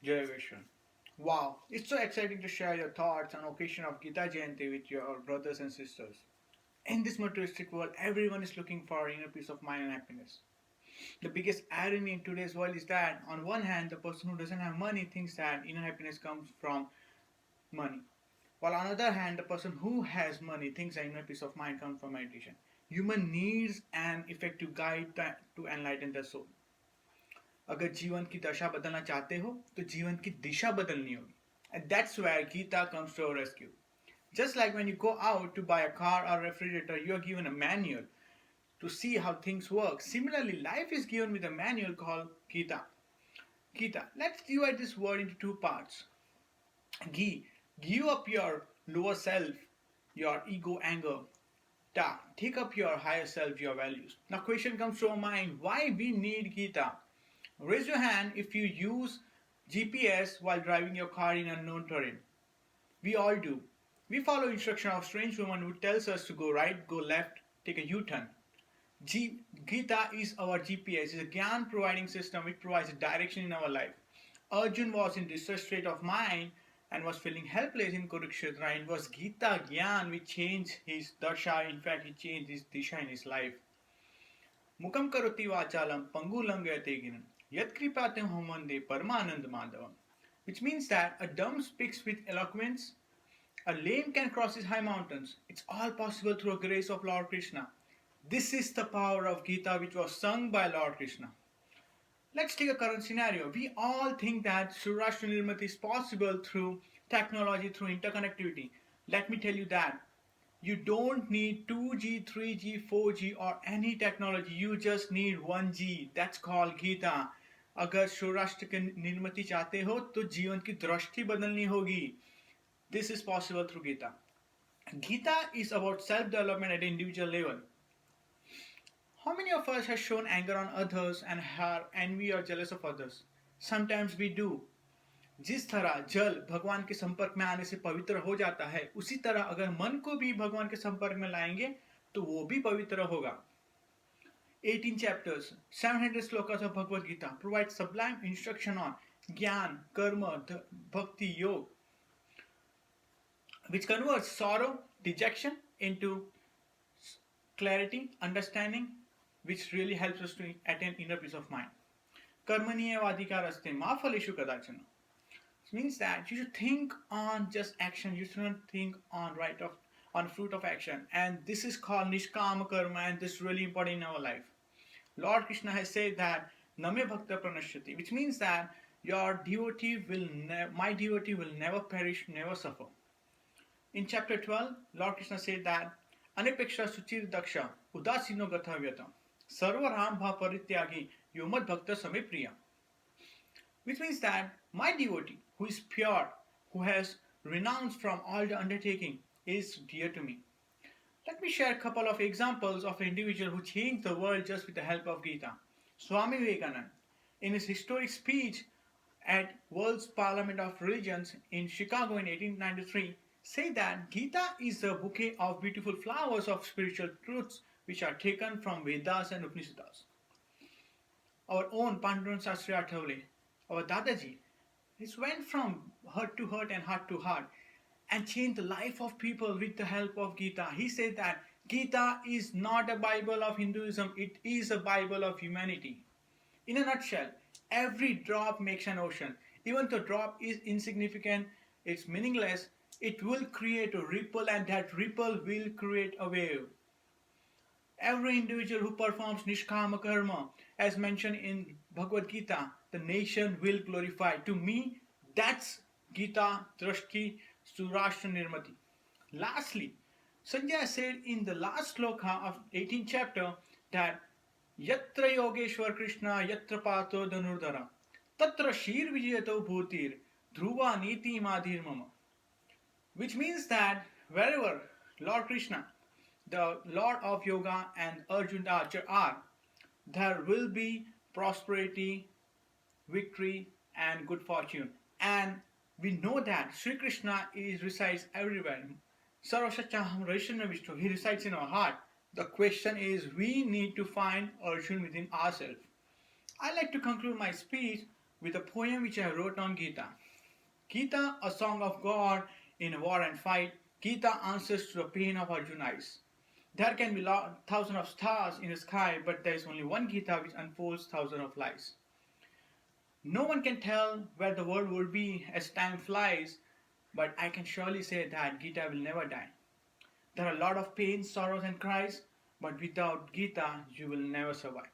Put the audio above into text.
Jai Vishnu. Wow, it's so exciting to share your thoughts on occasion of Geeta Jayanti with your brothers and sisters. In this materialistic world, everyone is looking for inner peace of mind and happiness. The biggest irony in today's world is that, on one hand, the person who doesn't have money thinks that inner happiness comes from money, while on the other hand, the person who has money thinks that inner peace of mind comes from meditation. Human needs an effective guide to enlighten the soul. अगर जीवन की दशा बदलना चाहते हो तो जीवन की दिशा बदलनी होगी. And that's where Geeta comes to our rescue. Just like when you go out to buy a car or refrigerator, you are given a manual to see how things work. Similarly, life is given with a manual called Geeta. Geeta, let's divide this word into two parts. Gi, give up your lower self, your ego, anger. Ta, take up your higher self, your values. Now, question comes to our mind: why we need Geeta? Raise your hand if you use GPS while driving your car in unknown terrain. We all do. We follow instruction of strange woman who tells us to go right, go left, take a U-turn. Gita is our GPS, is a Gyan providing system which provides a direction in our life. Arjun was in distressed state of mind and was feeling helpless in Kurukshetra, and it was Gita Gyan which changed his dasha. In fact, he changed his disha in his life. Mukam karoti vachalam pangulam gayateginam yat kripatem homande paramanand madhavam. Which means that a dumb speaks with eloquence, a lame can cross his high mountains. It's all possible through the grace of Lord Krishna. This is the power of Gita which was sung by Lord Krishna. Let's take a current scenario. We all think that Surashtra Nirmiti is possible through technology, through interconnectivity. Let me tell you that you don't need 2G, 3G, 4G or any technology. You just need 1G. That's called Gita. अगर सौराष्ट्र के निर्मिति चाहते हो तो जीवन की दृष्टि बदलनी होगी. This is possible through Gita. Gita is about self-development at an individual level. How many of us have shown anger on others and are envy or jealous of others? Sometimes we do. जिस तरह जल भगवान के संपर्क में आने से पवित्र हो जाता है, उसी तरह अगर मन को भी भगवान के संपर्क में लाएंगे तो वो भी पवित्र होगा. 18 chapters, 700 slokas of Bhagavad Gita provide sublime instruction on Gyan, Karma, Bhakti, Yoga, which converts sorrow, dejection into clarity, understanding, which really helps us to attain inner peace of mind. Karmaniyavadikaraste ma phaleshu kadachana. It means that you should think on just action. You shouldn't think on fruit of action. And this is called nishkama karma, and this is really important in our life. Lord Krishna has said that name bhakta pranashyati, which means that my devotee will never perish, never suffer. In chapter 12, Lord Krishna said that Anipeksha suchir daksha udasino gathavyata sarva ram bha parityagi yomad bhakta same priya. Which means that my devotee, who is pure, who has renounced from all the undertaking, is dear to me. Let me share a couple of examples of an individual who changed the world just with the help of Gita. Swami Vivekananda, in his historic speech at World's Parliament of Religions in Chicago in 1893, said that Gita is a bouquet of beautiful flowers of spiritual truths which are taken from Vedas and Upanishads. Our own Pandurang Sastri Athavale, our Dadaji, he went from hurt to hurt and heart to heart and changed the life of people with the help of Gita. He said that Gita is not a Bible of Hinduism, it is a Bible of humanity. In a nutshell, every drop makes an ocean. Even though drop is insignificant, it's meaningless, it will create a ripple, and that ripple will create a wave. Every individual who performs Nishkama Karma, as mentioned in Bhagavad Gita, the nation will glorify. To me, that's Gita, Dhrasti, Surashtra Nirmiti. Lastly, Sanjay said in the last sloka of 18th chapter that Yatra Yogeshwar Krishna Yatra Pato Dhanurdhara Tatra Shir Vijayato Bhutir Dhruva Niti Madhir Mama. Which means that wherever Lord Krishna, the Lord of Yoga, and Arjun the archer are, there will be prosperity, victory, and good fortune. And we know that Sri Krishna resides everywhere. Sarvasachaham Rishna Vishnu, he resides in our heart. The question is, we need to find Arjun within ourselves. I like to conclude my speech with a poem which I wrote on Gita. Gita, a song of God in war and fight. Gita answers to the pain of Arjuna's. There can be thousands of stars in the sky, but there is only one Gita which unfolds thousands of lies. No one can tell where the world will be as time flies, but I can surely say that Gita will never die. There are a lot of pain, sorrows, and cries, but without Gita, you will never survive.